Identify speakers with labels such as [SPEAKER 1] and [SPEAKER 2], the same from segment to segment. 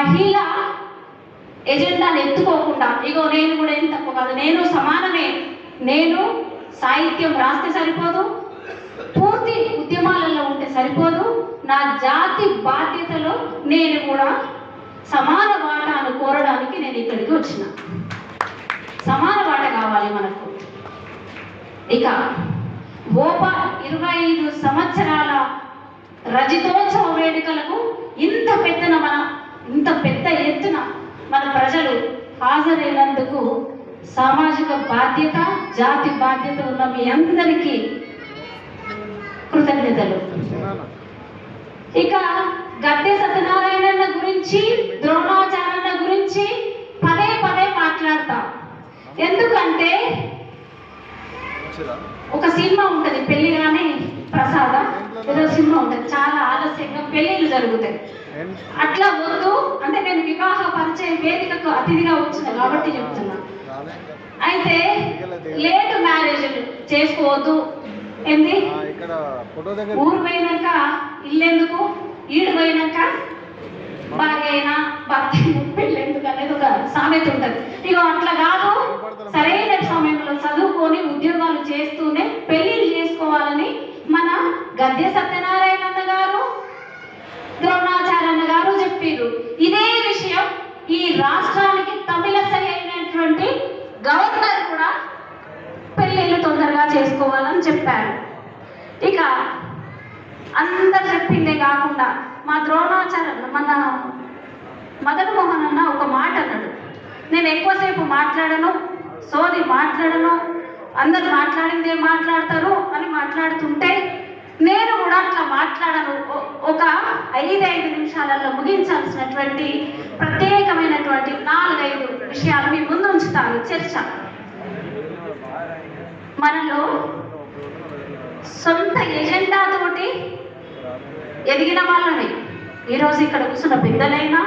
[SPEAKER 1] మహిళ ఎజెండాను ఎత్తుకోకుండా ఇగో నేను కూడా ఏం తక్కువ కాదు, నేను సమానమే, నేను సాహిత్యం రాస్తే సరిపోదు, పూర్తి ఉద్యమాలలో ఉంటే సరిపోదు, నా జాతి బాధ్యతలో నేను కూడా సమాన వాటాను కోరడానికి నేను ఇక్కడికి వచ్చిన. సమాన వాట కావాలి మనకు. ఇక ఓపా 25 సంవత్సరాల రజతోత్సవ వేడుకలకు ఇంత పెద్ద ఎత్తున మన ప్రజలు హాజరైనందుకు సామాజిక బాధ్యత, జాతి బాధ్యత ఉన్న మీ అందరికీ కృతజ్ఞతలు. ఇక గద్దె సత్యనారాయణ గురించి, ద్రోణాచార్య గురించి పదే మాట్లాడతాం. ఎందుకంటే ఒక సినిమా ఉంటుంది, పెళ్లిగానే ప్రసాద ఏదో సినిమా ఉంటుంది, చాలా ఆలస్యంగా పెళ్లిళ్ళు జరుగుతాయి. అట్లా వద్దు అంటే నేను వివాహ పరిచయ వేదికకు అతిథిగా వచ్చిన కాబట్టి చెప్తున్నా. అయితే లేట్ మ్యారేజ్ చేసుకోవద్దు. ఏంది ఊరు పోయినాక ఇల్లెందుకు, ఈడు పోయినాక భార్య అయినా భర్త పెళ్ళెందుకు అనేది ఒక సామెత ఉంటుంది. ఇక అట్లా కాదు, సరైన సమయంలో చదువుకొని ఉద్యోగాలు చేస్తూనే పెళ్లిళ్ళు చేసుకోవాలని మన గద్దె సత్యనారాయణ గారు, ద్రోణాచార్య గారు చెప్పారు. ఇదే విషయం ఈ రాష్ట్రానికి తమిళసై అయినటువంటి గవర్నర్ కూడా పెళ్ళిళ్ళు తొందరగా చేసుకోవాలని చెప్పారు. ఇక అందరు చెప్పిందే కాకుండా మా ద్రోణాచార్య మన మదన్ మోహన్ అన్న ఒక మాట అన్నాడు, నేను ఎక్కువసేపు మాట్లాడను, సోది మాట్లాడను, అందరు మాట్లాడిందే మాట్లాడతారు అని మాట్లాడుతుంటే నేను కూడా అట్లా మాట్లాడను, ఒక 5 నిమిషాలలో ముగించాల్సినటువంటి ప్రత్యేకమైనటువంటి 4-5 విషయాలు మీ ముందు ఉంచుతాను చర్చ. మనలో సొంత ఎజెండాతోటి ఎదిగిన వాళ్ళని ఈరోజు ఇక్కడ కూర్చున్న పెద్దలైనా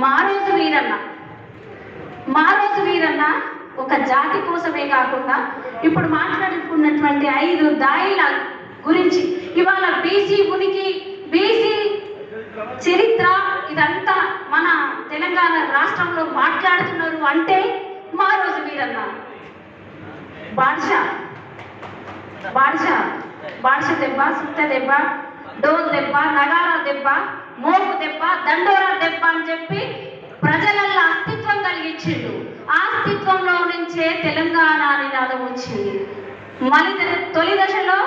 [SPEAKER 1] మారోజు వీరన్న ఒక జాతి కోసమే కాకుండా ఇప్పుడు మాట్లాడుకున్నటువంటి 5 దాయిల గురించి ఇవాళ బీసీ ఉనికి, బీసీ చరిత్ర ఇదంతా మన తెలంగాణ రాష్ట్రంలో మాట్లాడుతున్నారు అంటే మారోజు వీరన్న. బాడ్ష దెబ్బ, సుత్త దెబ్బ, డోల్ దెబ్బ, నగారా దెబ్బ, మోపు దెబ్బ, దండోరా దెబ్బ అని చెప్పి ప్రజలల్లో అస్తిత్వం కలిగించిండు. ఆ అస్తిత్వంలో నుంచే తెలంగాణ నినాదం వచ్చింది. తొలి దశలో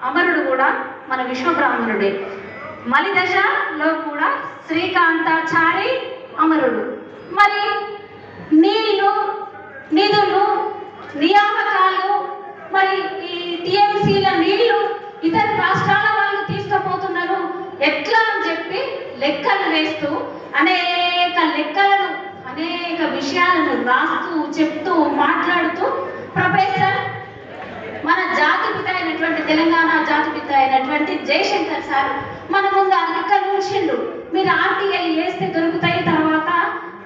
[SPEAKER 1] అమరుడు కూడా మన విశ్వబ్రాహ్మణుడే, మలి దశలో కూడా శ్రీకాంతాచారి అమరుడు. మరి నీళ్లు, నిధులు, నియామకాలు, మరి ఈ టీఎంసీల నీళ్లు ఇతర రాష్ట్రాల వాళ్ళు తీసుకుపోతున్నారు ఎట్లా అని చెప్పి లెక్కలు వేస్తూ అనేక విషయాలను రాస్తూ, చెప్తూ, మాట్లాడుతూ ప్రొఫెసర్ మన జాతిపిత అయినటువంటి తెలంగాణ జాతిపిత అయినటువంటి జయశంకర్ సార్ మన ముందు అక్కడ ఉంచిండు. మీరు ఆర్టీఐ వేస్తే దొరుకుతాయి, తర్వాత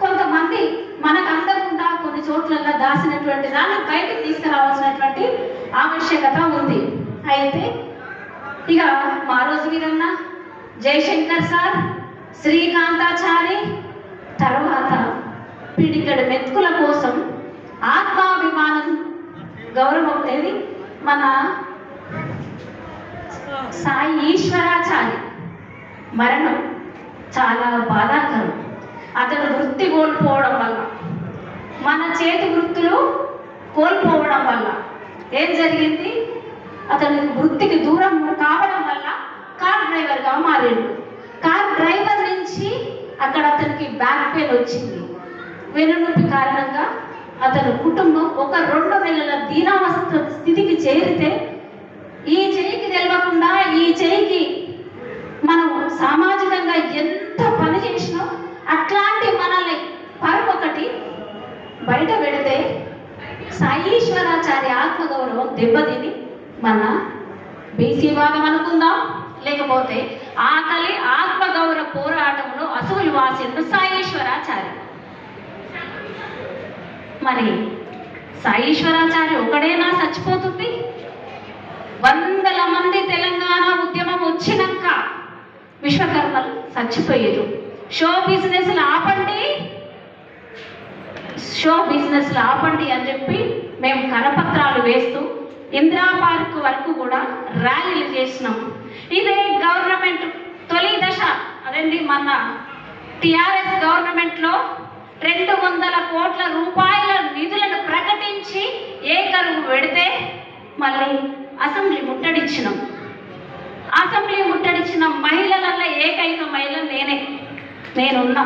[SPEAKER 1] కొంతమంది మనకు అందకుండా కొన్ని చోట్ల దాసినటువంటి దాన్ని బయటకు తీసుకురావాల్సినటువంటి ఆవశ్యకత ఉంది. అయితే ఇక మారోజు వీరన్న, జయశంకర్ సార్, శ్రీకాంతాచారి, తర్వాత పిడికడ మెతుకుల కోసం ఆత్మాభిమానం, గౌరవం అనేది మన సాయి ఈశ్వరాచారి మరణం చాలా బాధాకరం. అతను వృత్తి కోల్పోవడం వల్ల, మన చేతి వృత్తులు కోల్పోవడం వల్ల ఏం జరిగింది, అతను వృత్తికి దూరం కావడం వల్ల కార్ డ్రైవర్గా మారిండు. కార్ డ్రైవర్ నుంచి అక్కడ అతనికి బ్యాక్ పెయిన్ వచ్చింది. వెన్నునొప్పి కారణంగా అతని కుటుంబం ఒక 2 నెలల దీనావస్థ స్థితికి చేరితే, ఈ చేయికి తెలియకుండా ఈ చేయికి మనం సామాజికంగా ఎంత పని చేసినా అట్లాంటి మనల్ని పరమొకటి బయట పెడితే సాయీశ్వరాచార్య ఆత్మగౌరవం దెబ్బతిని మన బీసీ భాగం అనుకుందాం, లేకపోతే ఆకలి ఆత్మగౌరవ పోరాటంలో అసలు వాసిండు సాయీశ్వరాచార్య. మరి సాయీశ్వరాచార్య ఒకడేనా చచ్చిపోతుంది? వందల మంది తెలంగాణ ఉద్యమం వచ్చినాక విశ్వకర్మలు చచ్చిపోయారు. షో బిజినెస్లు ఆపండి, షో బిజినెస్లు ఆపండి అని చెప్పి మేము కరపత్రాలు వేస్తూ ఇందిరా పార్క్ వరకు కూడా ర్యాలీలు చేసినాం. ఇదే గవర్నమెంట్ తొలి దశ, అదేంటి మన టిఆర్ఎస్ గవర్నమెంట్లో 200 కోట్ల రూపాయల నిధులను ప్రకటించి ఏకరువు పెడితే మళ్ళీ అసెంబ్లీ ముట్టడించినాం. అసెంబ్లీ ముట్టడించిన మహిళలలో ఏకైక మహిళ నేనున్నా.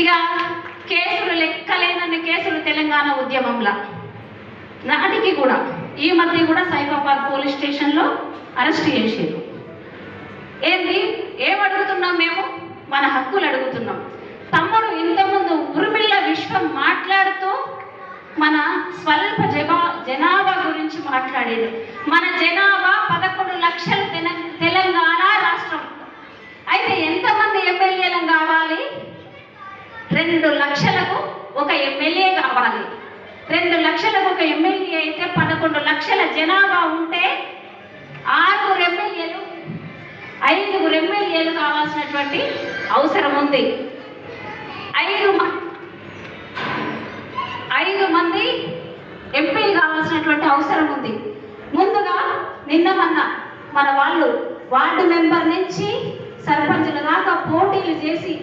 [SPEAKER 1] ఇక కేసులు లెక్కలేనన్ని కేసులు తెలంగాణ ఉద్యమంలో నాటికి కూడా ఈ మధ్య కూడా సైఫాబాద్ పోలీస్ స్టేషన్లో అరెస్ట్ చేసారు. ఏమడుగుతున్నాం మేము? మన హక్కులు అడుగుతున్నాం. తమ్ముడు ఇంతకుముందు ఉర్మిళ్ళ విశ్వం మాట్లాడుతూ మన స్వల్ప జనాభా గురించి మాట్లాడేది. మన జనాభా 11 లక్షలు తెలంగాణ రాష్ట్రం. అయితే ఎంతమంది ఎమ్మెల్యేలు కావాలి? 2 లక్షలకు ఒక ఎమ్మెల్యే కావాలి. 2 లక్షలకు ఒక ఎమ్మెల్యే అయితే 11 లక్షల జనాభా ఉంటే 6 ఎమ్మెల్యేలు 5 ఎమ్మెల్యేలు కావాల్సినటువంటి అవసరం ఉంది. 5 మంది ఎంపీలు కావాల్సినటువంటి అవసరం ఉంది. ముందుగా నిన్న మన వాళ్ళు వార్డు మెంబర్ నుంచి సర్పంచుల దాకా పోటీలు చేసి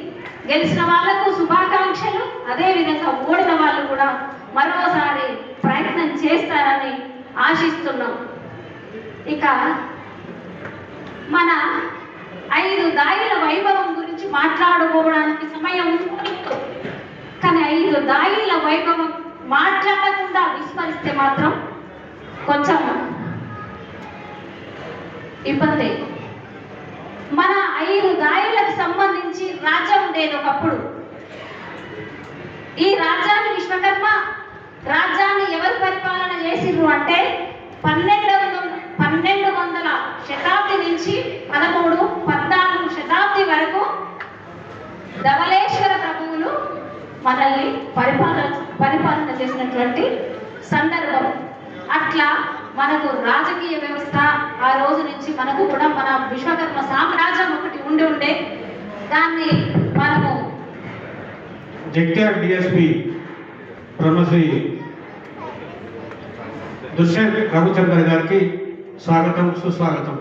[SPEAKER 1] గెలిచిన వాళ్లకు శుభాకాంక్షలు. అదేవిధంగా ఓడిన వాళ్ళు కూడా మరోసారి ప్రయత్నం చేస్తారని ఆశిస్తున్నాం. ఇక మన 5 దాయిల వైభవం గురించి మాట్లాడుకోవడానికి సమయం ఉంటుంది. కానీ 5 దాయిల వైభవం మాట్లాడకుండా విస్మరిస్తే మాత్రం కొంచెం ఇబ్బంది. మన 5 దాయిలకు సంబంధించి రాజ్యం ఉండేది ఒకప్పుడు. ఈ రాజ్యాన్ని విశ్వకర్మ రాజ్యాన్ని ఎవరు పరిపాలన చేసిర్రు అంటే 1200 శతాబ్ది నుంచి 13, 14 శతాబ్ది వరకు ధవళేశ్వర ప్రభువులు మనల్ని పరిపాలన చేసినటువంటి సందర్భం. అట్లా మనకు రాజకీయ వ్యవస్థ ఆ రోజు నుంచి మనకు కూడా మన విశ్వకర్మ సామ్రాజ్యం ఒకటి ఉండే దాన్ని మనము
[SPEAKER 2] జగిత్యాల డిఎస్పి బ్రహ్మశ్రీ దుష్యంత్ రఘుచంద్ర గారికి స్వాగతం, సుస్వాగతం.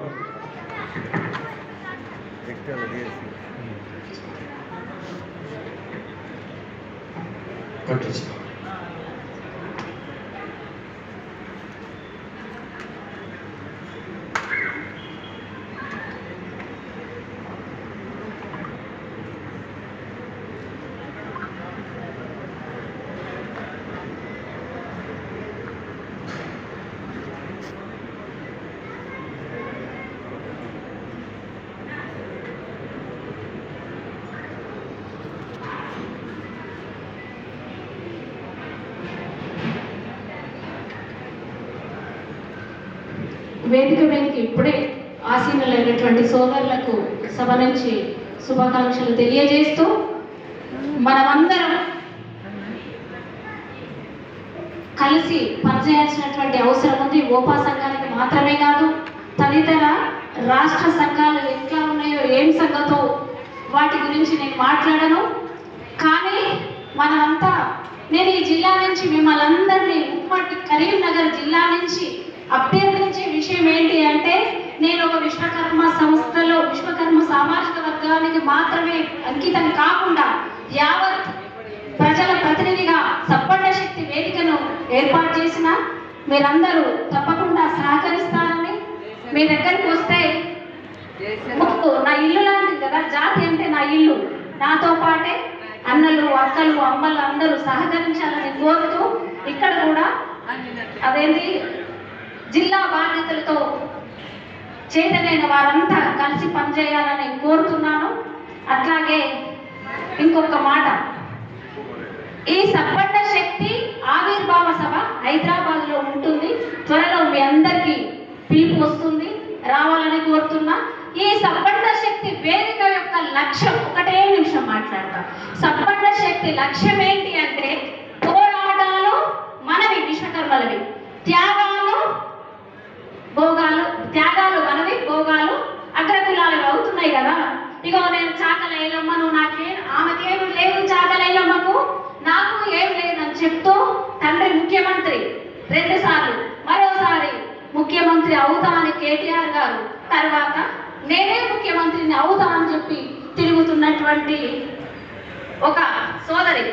[SPEAKER 1] వేదిక మీదకి ఇప్పుడే ఆసీనులైనటువంటి సోదరులకు సభ నుంచి శుభాకాంక్షలు తెలియజేస్తూ మనమందరం కలిసి పనిచేయాల్సినటువంటి అవసరం ఉంది. ఓపా సంఘానికి మాత్రమే కాదు, తదితర రాష్ట్ర సంఘాలు ఎట్లా ఉన్నాయో ఏం సంగతో వాటి గురించి నేను మాట్లాడను. కానీ మనమంతా నేను ఈ జిల్లా నుంచి మిమ్మల్ని అందరినీ ఉమ్మడి కరీంనగర్ జిల్లా నుంచి అభ్యర్థించే విషయం ఏంటి అంటే, నేను ఒక విశ్వకర్మ సంస్థలో విశ్వకర్మ సామాజిక వర్గానికి మాత్రమే అంకితం కాకుండా యావత్ ప్రజల ప్రతినిధిగా సప్పండ శక్తి వేదికను ఏర్పాటు చేసిన మీరందరూ తప్పకుండా సహకరిస్తారని, మీ దగ్గరికి వస్తే నా ఇల్లు లాంటిది కదా, జాతి అంటే నా ఇల్లు, నాతో పాటే అన్నలు అక్కలు అమ్మలు అందరూ సహకరించాలని కోరుతూ ఇక్కడ కూడా అదేంటి జిల్లా బాధ్యతలతో చేతనైన వారంతా కలిసి పనిచేయాలని కోరుతున్నాను. అట్లాగే ఇంకొక మాట, ఈ సప్పండ శక్తి ఆవిర్భావ సభ హైదరాబాద్లో ఉంటుంది. త్వరలో మీ అందరికీ పిలుపు వస్తుంది, రావాలని కోరుతున్నా. ఈ సప్పండ శక్తి వేదిక యొక్క లక్ష్యం, ఒకటే నిమిషం మాట్లాడతా. సప్పండ శక్తి లక్ష్యం ఏంటి అంటే, పోరాటాలు మనవి విశ్వకర్మలవి, త్యాగాలు మనవి, భోగాలు అగ్రకులాలు అవుతున్నాయి కదా. ఇగో నేను చాకల ఎల్లమ్మను, ఆమెకేమి లేదు చాకల ఎల్లమ్మకు, నాకు ఏం లేదని చెప్తూ తండ్రి ముఖ్యమంత్రి 2 సార్లు, మరోసారి ముఖ్యమంత్రి అవుతా అని కేటీఆర్ గారు, తర్వాత నేనే ముఖ్యమంత్రిని అవుతా అని చెప్పి తిరుగుతున్నటువంటి ఒక సోదరి,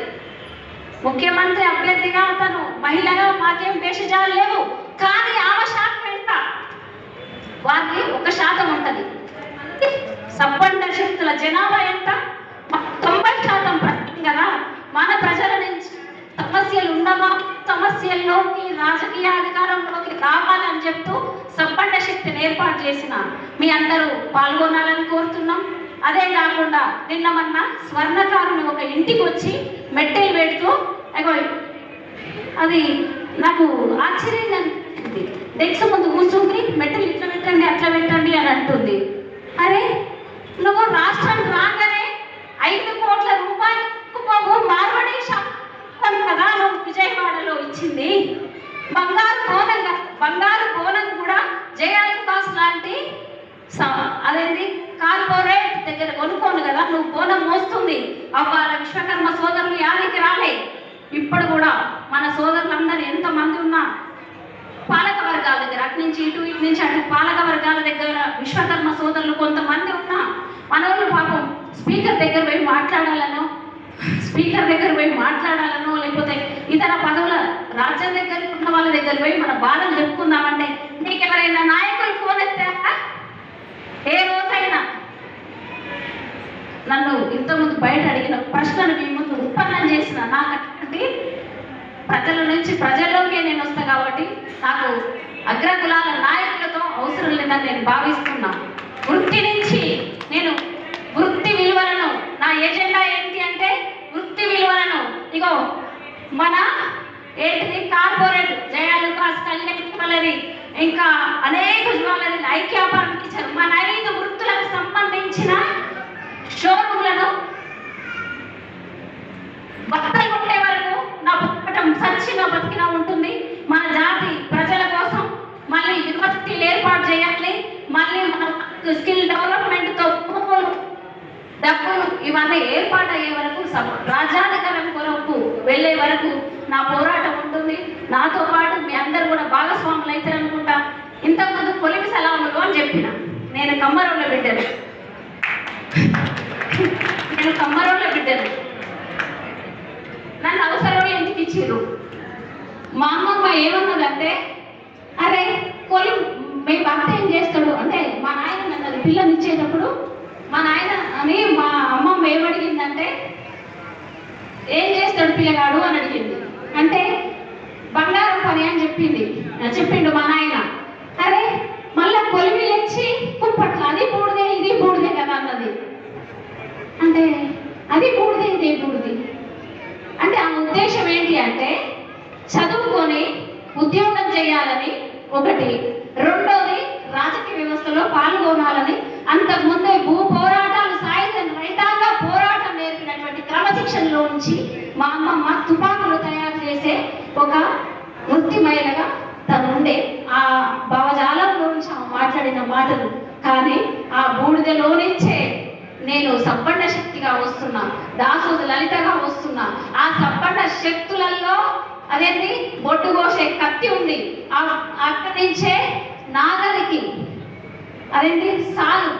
[SPEAKER 1] ముఖ్యమంత్రి అభ్యర్థిగా తను మహిళగా మాకేం భేషజాలు లేవు, కానీ ఆమె శాతం ఎంత? వారికి 1% ఉంటది. సబ్బండ శక్తుల జనాభా ఎంత? 90% కదా. మన ప్రజల నుంచి సమస్యలు ఉండవా, సమస్యల్లోకి రాజకీయ అధికారంలోకి రావాలని చెప్తూ సబ్బండ శక్తిని ఏర్పాటు చేసిన మీ అందరూ పాల్గొనాలని కోరుతున్నాం. అదే కాకుండా నిన్న మొన్న స్వర్ణకారుని ఒక ఇంటికి వచ్చి మెట్టెలు పెడుతూ అది నాకు ఆశ్చర్యంగా అనిపించింది. డెక్స్ ముందు కూర్చుంది, మెట్టెలు ఇట్లా పెట్టండి అట్లా పెట్టండి అని అంటుంది. అరే నువ్వు రాష్ట్రానికి రాగానే 5 కోట్ల రూపాయలు మార్వడి కదా నువ్వు విజయవాడలో ఇచ్చింది. బంగారు బోనం కూడా జయాలుకాస్ లాంటి అదేంటి కార్పొరేట్ దగ్గర కొనుక్కోను కదా నువ్వు బోనం మోస్తుంది. అవ్వాల విశ్వకర్మ సోదరులు యానికి రాలే. ఇప్పుడు కూడా మన సోదరులందరూ ఎంతమంది ఉన్నా పాలక వర్గాల దగ్గర అటు నుంచి ఇటు నుంచి అటు పాలక వర్గాల దగ్గర విశ్వకర్మ సోదరులు కొంతమంది ఉన్నా మన వాళ్ళు పాపం స్పీకర్ దగ్గర పోయి మాట్లాడాలనో లేకపోతే ఇతర పదవుల రాజ్యం దగ్గర ఉన్న వాళ్ళ దగ్గర పోయి మన బాధలు చెప్పుకుందామంటే మీకు ఎవరైనా నాయకులు ఫోన్ ఎత్తారా? ఏ రోజైనా నన్ను ఇంతకుముందు బయట అడిగిన ప్రశ్నను మీ ముందు ఉత్పన్నం చేసిన నాకంటే ప్రజల నుంచి ప్రజల్లోకే నేను వస్తా కాబట్టి నాకు అగ్రకులాల నాయకులతో అవసరం లేదని నేను భావిస్తున్నా. వృత్తి నుంచి నేను వృత్తి విలువలను, నా ఎజెండా ఏంటి అంటే వృత్తి విలువలను ఇగో మన ఏంటిది కార్పొరేట్ జయాలుకాస్, కళ్యాణ్ జ్యువెలరీ, ఇంకా అనేక జ్యువెలరీలు ఐక్యాపారం ఇచ్చారు. మన 5 వృత్తులకు సంబంధించిన షోరూమ్లను బట్టలు కొట్టే వరకు నా పోరాటం సచ్చిన బతికినా ఉంటుంది. మన జాతి ప్రజల కోసం మళ్ళీ యూనివర్సిటీలు ఏర్పాటు చేయాలి. మళ్ళీ మన స్కిల్ డెవలప్మెంట్తో డబ్బులు ఇవన్నీ ఏర్పాటు అయ్యే వరకు రాజ్యాధికారం కొరకు వెళ్ళే వరకు నా పోరాటం ఉంటుంది. నాతో పాటు మీ అందరు కూడా భాగస్వాములు అవుతారు అనుకుంటా. ఇంతకుముందు కొలిమి సలాములు అని చెప్పిన, నేను కమ్మరోళ్ళ బిడ్డను. నన్ను అవసరం ఎందుకు ఇచ్చిర్రు? మా అమ్మమ్మ ఏమన్నదంటే, అరే మీ భర్త ఏం చేస్తాడు అంటే, మా నాయన నన్ను పిల్లని ఇచ్చేటప్పుడు మా నాయన అని మా అమ్మమ్మ ఏమడిగిందంటే, ఏం చేస్తాడు పిల్లగాడు అని అడిగింది. అంటే బంగారం పని అని చెప్పిండు మా నాయన. అరే మళ్ళా కొలిమి తెచ్చి కుప్పట్ల అది బూడిదే ఇది బూడిదే కదా అన్నది. అంటే అది బూడిదే ఇదే బూడిది అంటే ఆ ఉద్దేశం ఏంటి అంటే చదువుకొని ఉద్యోగం చేయాలని ఒకటి, రెండోది రాజకీయ వ్యవస్థలో పాల్గొనాలని. అంతకుముందే భూ పోరాటాలు సాయుధ రైతాంగ పోరాటం నేర్పినటువంటి క్రమశిక్షణలో ఉంచి మా అమ్మమ్మ తుపాకులు తయారు చేసే ఒక వృత్తి మహిళగా తను ఉండే ఆ భావజాలంలో నుంచి మాట్లాడిన మాటలు. కానీ ఆ బూడిదలో నుంచే నేను సబ్బండ శక్తిగా వస్తున్నా, దాసోజు లలితగా వస్తున్నా. ఆ సబ్బండ శక్తులలో అదేంటి బొట్టు కోసే కత్తి ఉంది. అక్కడి నుంచే నాగలికి అదేంటి సాలు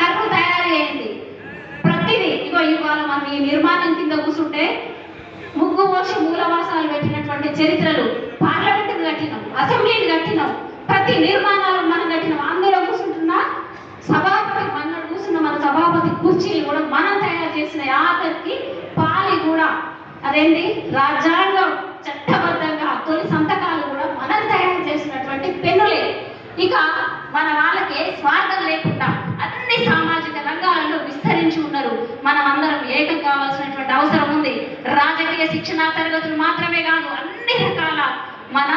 [SPEAKER 1] కర్రు తయారయ్యింది. ప్రతిదీ ఇవాళ మనం ఈ నిర్మాణం కింద కూర్చుంటే ముగ్గు పోసి మూలవాసాలు పెట్టినటువంటి చరిత్రలు, పార్లమెంటును కట్టినాం, అసెంబ్లీని కట్టినాం, ప్రతి నిర్మాణాలు మనం కట్టినాం. అందులో కూర్చుంటున్న సభాపతి మన సభాపతి కుర్చీలు కూడా మనం తయారు చేసిన ఆఖరికి పాలి కూడా అదేంటి రాజ్యాంగం చట్టబద్ధంగా తొలి సంతకాలు కూడా మనం తయారు చేసినటువంటి పెన్నులే. ఇక మన వాళ్ళకి స్వార్థం లేకుండా అన్ని సామాజిక రంగాలలో విస్తరించి ఉన్నారు. మనం అందరం ఏకం కావాల్సినటువంటి అవసరం ఉంది. రాజకీయ శిక్షణ తరగతులు మాత్రమే కాదు, అన్ని రకాల మన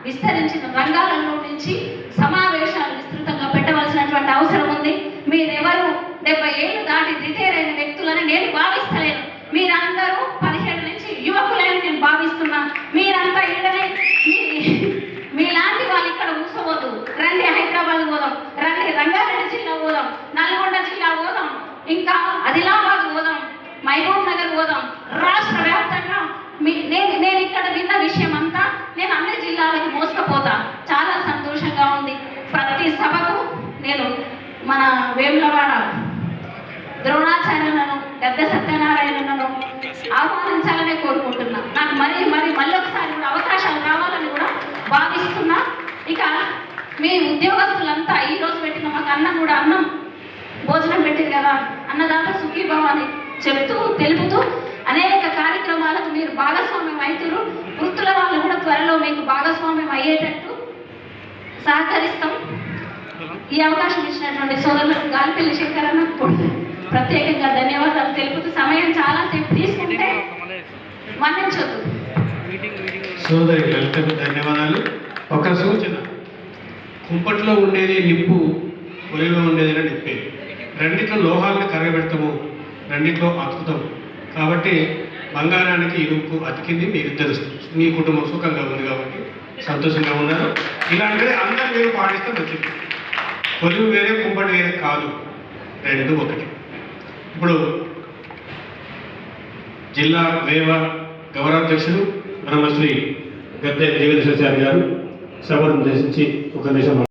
[SPEAKER 1] విస్తరించిన రంగాలలో నుంచి సమావేశాలు విస్తృతంగా పెట్టవలసినటువంటి అవసరం ఉంది. మీరెవరు 70 ఏళ్ళు దాటి రిటైర్ అయిన వ్యక్తులని నేను భావిస్తలేను. మీరందరూ 17 నుంచి యువకులని నేను భావిస్తున్నాను. మీరంతా ఇళ్ళనే మీలాంటి వాళ్ళు ఇక్కడ కూర్చోవద్దు. రండి హైదరాబాద్ పోదాం, రండి రంగారెడ్డి జిల్లా పోదాం, నల్గొండ జిల్లా పోదాం, ఇంకా ఆదిలాబాద్ పోదాం, మహబూబ్ నగర్ పోదాం, రాష్ట్ర వ్యాప్తంగా నేను ఇక్కడ విన్న విషయం అంతా నేను అన్ని జిల్లాలకు మోసుకుపోతా. చాలా సంతోషంగా ఉంది. ప్రతి సభకు నేను మన వేములవాడ ద్రోణాచార్యులను, పెద్ద సత్యనారాయణను ఆహ్వానించాలనే కోరుకుంటున్నా. నాకు మళ్ళొకసారి కూడా అవకాశాలు రావాలని కూడా భావిస్తున్నా. ఇక మీ ఉద్యోగస్తులంతా ఈరోజు పెట్టిన మాకు అన్నం కూడా భోజనం పెట్టింది కదా, అన్నదాత సుఖీభవ అని తెలుపుతూ అనేక కార్యక్రమాలకు మీరు భాగస్వామ్యం అవుతారు. వృత్తుల వాళ్ళు కూడా త్వరలో మీకు భాగస్వామ్యం అయ్యేటట్టు సహకరిస్తాం. ఈ అవకాశం ఇచ్చినటువంటి సోదరులకు గాలిపల్లి శంకర్ అన్నకు ప్రత్యేకంగా ధన్యవాదాలు తెలుపుతూ, సమయం చాలా సేపు తీసుకుంటే మన్నించొద్దు.
[SPEAKER 2] సోదరి లలితకు ధన్యవాదాలు. ఒక సూచన, కుంపట్లో ఉండేది నిప్పు, పొలిలో ఉండేది నిప్పే. రెండిట్లో లోహాలను కరగబెడతాము, రెండిట్లో అతుకుతాం. కాబట్టి బంగారానికి ఇనుపు అతికింది. మీరిద్దరు, మీ కుటుంబం సుఖంగా ఉంది కాబట్టి సంతోషంగా ఉన్నారు. ఇలాంటిది అందరూ మీరు పాటిస్తే మంచిది. పొలివు వేరే, కుంపటి వేరే కాదు, రెండు ఒకటి. ఇప్పుడు జిల్లా వేవ గౌరవాధ్యక్షుడు బ్రహ్మశ్రీ గద్దె జీవితశాచారి గారు సభను ఉద్దేశించి ఒక నిమిషం